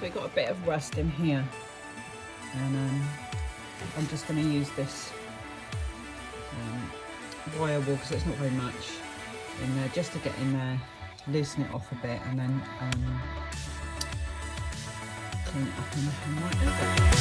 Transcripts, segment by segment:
we've got a bit of rust in here, and I'm just going to use this wire wool, because it's not very much in there, just to get in there, loosen it off a bit, and then clean it up and right over.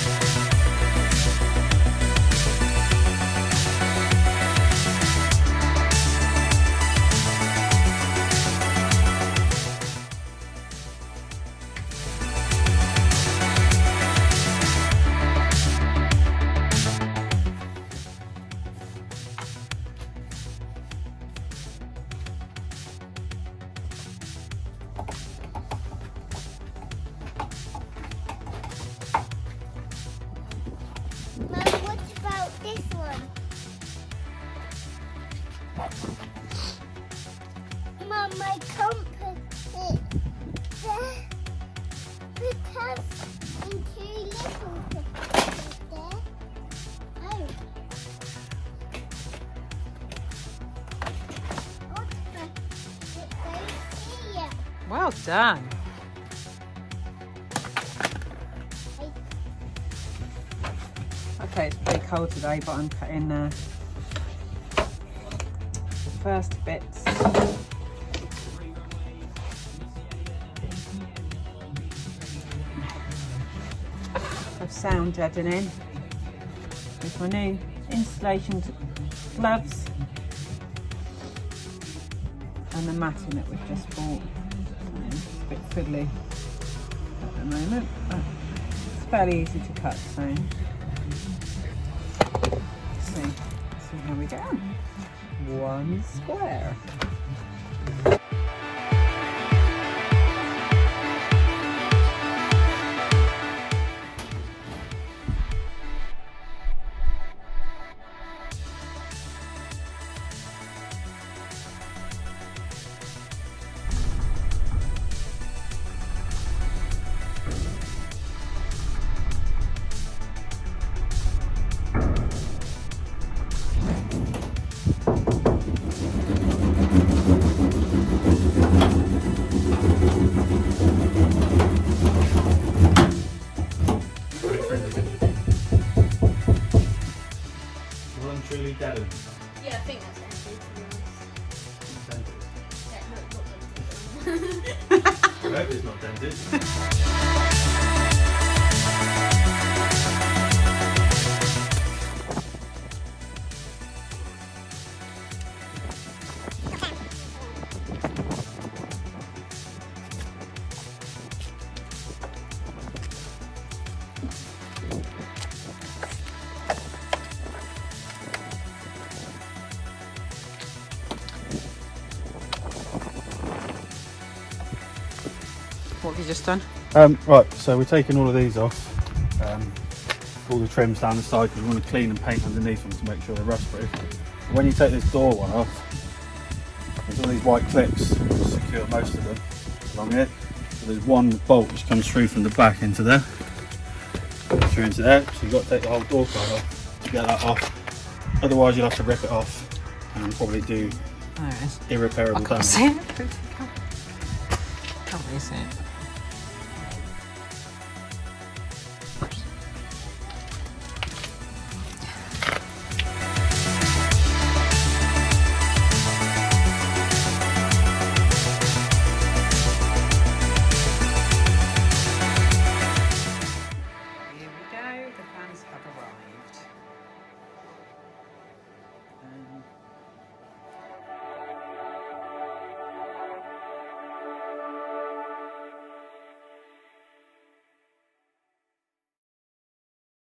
Mum, what about this one? Mum, I can't put it there because I'm too little to put it there. Oh. What the? It goes here. Well done. Okay, it's pretty cold today, but I'm cutting the first bits of sound deadening with my new insulation gloves and the matting that we've just bought. It's a bit fiddly at the moment, but it's fairly easy to cut, so see how we get on. One square. Truly deadened. Yeah, I think that's it. I hope it's not dented. What have you just done? Right, so we're taking all of these off, all the trims down the side, because we want to clean and paint underneath them to make sure they're rust proof. When you take this door one off, there's all these white clips which secure most of them along here. So there's one bolt which comes through from the back into there, through into there, so you've got to take the whole door card off to get that off. Otherwise you'll have to rip it off and probably do There it is. irreparable I can't damage. see it. Can't really see it.